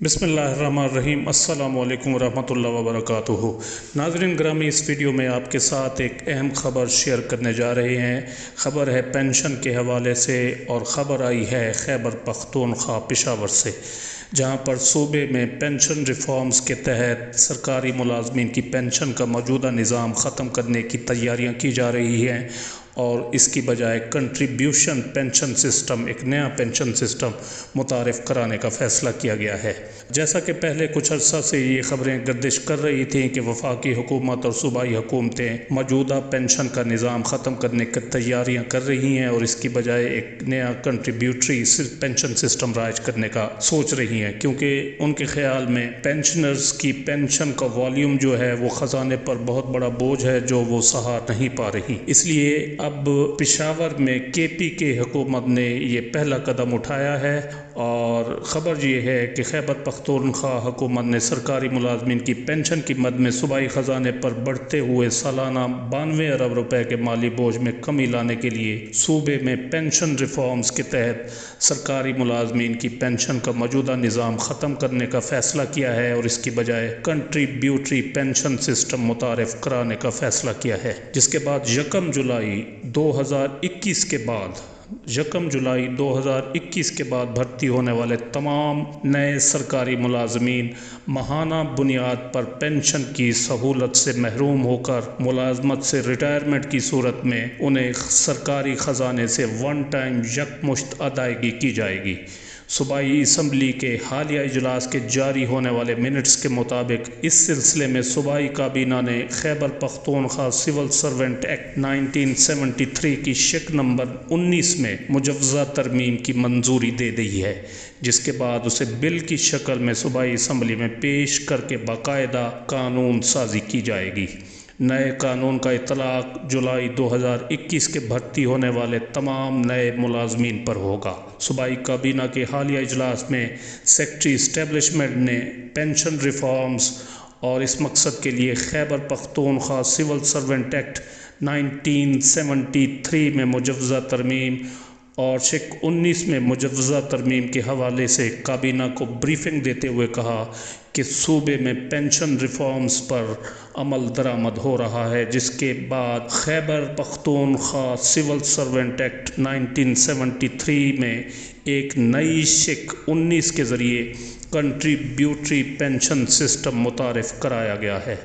बिस्मिल्लाहिर्रहमानिर्रहीम। अस्सलामु अलैकुम वरहमतुल्लाहि वबरकातुहू। नाज़रीन ग्रामी, इस वीडियो में आपके साथ एक अहम ख़बर शेयर करने जा रहे हैं। ख़बर है पेंशन के हवाले से और ख़बर आई है खैबर पख्तूनख्वा पेशावर से, जहां पर सूबे में पेंशन रिफॉर्म्स के तहत सरकारी मुलाजमीन की पेंशन का मौजूदा निज़ाम ख़त्म करने की तैयारियां की जा रही हैं और इसकी बजाय कंट्रीब्यूशन पेंशन सिस्टम, एक नया पेंशन सिस्टम मुतारिफ़ कराने का फ़ैसला किया गया है। जैसा कि पहले कुछ अर्सा से ये ख़बरें गर्दिश कर रही थीं कि वफाकी हुकूमत और सूबाई हुकूमतें मौजूदा पेंशन का निज़ाम ख़त्म करने की तैयारियाँ कर रही हैं और इसकी बजाय एक नया कंट्रीब्यूटरी पेंशन सिस्टम राइज करने का सोच रही हैं, क्योंकि उनके ख़्याल में पेंशनर्स की पेंशन का वॉल्यूम जो है वो ख़जाने पर बहुत बड़ा बोझ है जो वो सहा नहीं पा रही। इसलिए अब पेशावर में केपी के हुकूमत ने ये पहला कदम उठाया है और ख़बर ये है कि खैबर पख्तूनख्वा हुकूमत ने सरकारी मुलाजमीन की पेंशन की मद में सूबाई ख़जाने पर बढ़ते हुए सालाना 92 अरब रुपए के माली बोझ में कमी लाने के लिए सूबे में पेंशन रिफॉर्म्स के तहत सरकारी मुलाजमीन की पेंशन का मौजूदा निज़ाम ख़त्म करने का फ़ैसला किया है और इसकी बजाय कंट्रीब्यूटरी पेंशन सिस्टम मुतारिफ़ कराने का फ़ैसला किया है, जिसके बाद 1 जुलाई 2021 के बाद भर्ती होने वाले तमाम नए सरकारी मुलाजमीन माहाना बुनियाद पर पेंशन की सहूलत से महरूम होकर मुलाजमत से रिटायरमेंट की सूरत में उन्हें सरकारी ख़जाने से वन टाइम यकमुश्त अदायगी की जाएगी। सूबाई असम्बली के हालिया इजलास के जारी होने वाले मिनट्स के मुताबिक इस सिलसिले में सूबाई काबीना ने Khyber Pakhtunkhwa civil servant act 1973 की शिक नंबर 19 में मुजव्वज़ा तरमीम की मंजूरी दे दी है, जिसके बाद उसे बिल की शक्ल में सूबाई असम्बली में पेश करके बाकायदा कानून साजी की जाएगी। नए कानून का इतलाक़ जुलाई 2021 के भर्ती होने वाले तमाम नए मुलाजमीन पर होगा। सूबाई काबीना के हालिया इजलास में सेक्रेटरी इस्टेब्लिशमेंट ने पेंशन रिफॉर्म्स और इस मकसद के लिए Khyber Pakhtunkhwa civil servant act 1973 में मुजव्वज़ा तरमीम और शिक 19 में मुजव्वज़ा तरमीम के हवाले से काबीना को ब्रीफिंग देते हुए कहा कि सूबे में पेंशन रिफॉर्म्स पर अमल दरामद हो रहा है, जिसके बाद Khyber Pakhtunkhwa civil servant act 1973 में एक नई शिक 19 के ज़रिए कंट्रीब्यूटरी पेंशन सिस्टम मुतारिफ़ कराया गया है,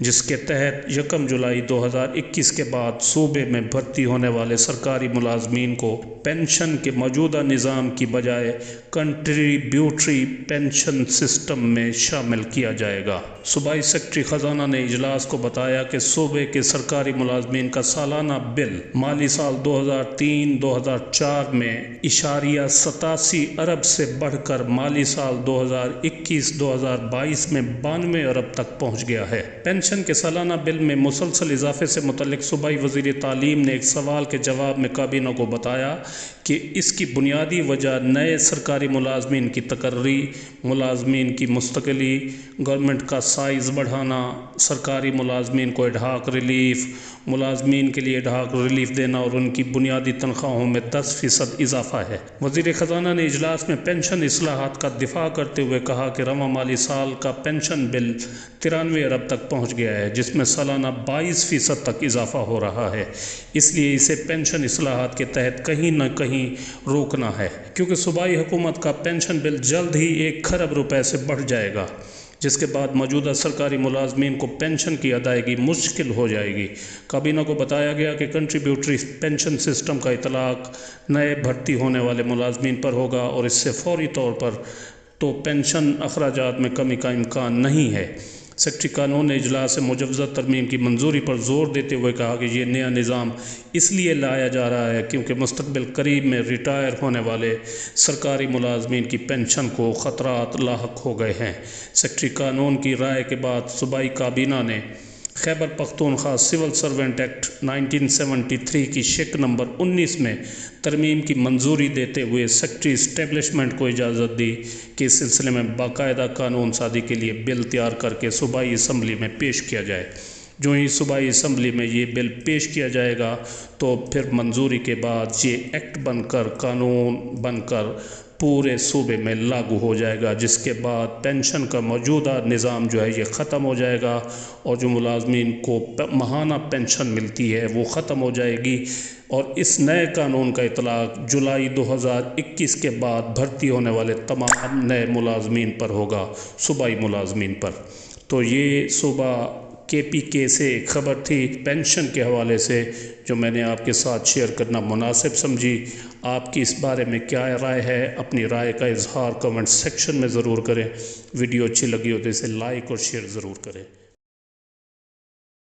जिसके तहत 1 जुलाई 2021 के बाद सूबे में भर्ती होने वाले सरकारी मुलाजमीन को पेंशन के मौजूदा निज़ाम की बजाय कंट्रीब्यूटरी पेंशन सिस्टम में शामिल किया जाएगा। सूबाई सेक्रेटरी ख़जाना ने इजलास को बताया कि सूबे के सरकारी मुलाजमीन का सालाना बिल माली साल 2003-2004 में 87 अरब से बढ़कर माली साल 2021-2022 में 92 अरब तक पहुँच गया है। पेंशन के सालाना बिल में मुसलसल इजाफे से मुतल्लिक सूबाई वज़ीर तालीम ने एक सवाल के जवाब में काबीना को बताया कि इसकी बुनियादी वजह नए सरकारी मुलाजमीन की तकर्री, मुलाजमीन की मुस्तकिली, गवर्नमेंट का साइज़ बढ़ाना, सरकारी मुलाजमीन को एडहाक रिलीफ, मुलाजमीन के लिए एडहाक रिलीफ देना और उनकी बुनियादी तनख्वाहों में 10% इजाफा है। वज़ीर ख़जाना ने इजलास में पेंशन इस्लाहात का दिफा करते हुए कहा कि रवा माली साल का पेंशन बिल 93 अरब तक पहुँच गया है, जिसमें सालाना 22% तक इजाफा हो रहा है। इसलिए इसे पेंशन इस्लाहात के तहत कहीं न कहीं रोकना है, क्योंकि सूबाई हुकूमत का पेंशन बिल जल्द ही 1 खरब रुपए से बढ़ जाएगा, जिसके बाद मौजूदा सरकारी मुलाजमीन को पेंशन की अदायगी मुश्किल हो जाएगी। काबीना को बताया गया कि कंट्रीब्यूटरी पेंशन सिस्टम का इतलाक़ नए भर्ती होने वाले मुलाजमीन पर होगा और इससे फौरी तौर पर तो पेंशन अखराजात में कमी का इम्कान नहीं है। सेक्रेटरी कानून ने इजलास से मुजव्वज़ा तरमीम की मंजूरी पर जोर देते हुए कहा कि ये नया निज़ाम इसलिए लाया जा रहा है क्योंकि मुस्तक़बिल करीब में रिटायर होने वाले सरकारी मुलाजमीन की पेंशन को ख़तरात लाहक हो गए हैं। सेक्रेटरी कानून की राय के बाद सूबाई काबीना ने Khyber Pakhtunkhwa civil servant act 1973 की शिक नंबर 19 में तरमीम की मंजूरी देते हुए सेक्रेटरी इस्टेब्लिशमेंट को इजाज़त दी कि इस सिलसिले में बाकायदा कानून साजी के लिए बिल तैयार करके सूबाई असम्बली में पेश किया जाए। जो ही सूबाई असम्बली में ये बिल पेश किया जाएगा तो फिर मंजूरी के बाद ये एक्ट बनकर, कानून बनकर پورے صوبے میں لاگو ہو جائے گا، جس کے بعد پینشن کا موجودہ نظام جو ہے یہ ختم ہو جائے گا اور جو ملازمین کو ماہانہ پینشن ملتی ہے وہ ختم ہو جائے گی، اور اس نئے قانون کا اطلاق جولائی 2021 کے بعد بھرتی ہونے والے تمام نئے ملازمین پر ہوگا، صوبائی ملازمین پر۔ تو یہ صوبہ KPK سے ایک خبر تھی پینشن کے حوالے سے جو میں نے آپ کے ساتھ شیئر کرنا مناسب سمجھی۔ آپ کی اس بارے میں کیا رائے ہے؟ اپنی رائے کا اظہار کمنٹ سیکشن میں ضرور کریں۔ ویڈیو اچھی لگی ہو تو اسے لائک اور شیئر ضرور کریں۔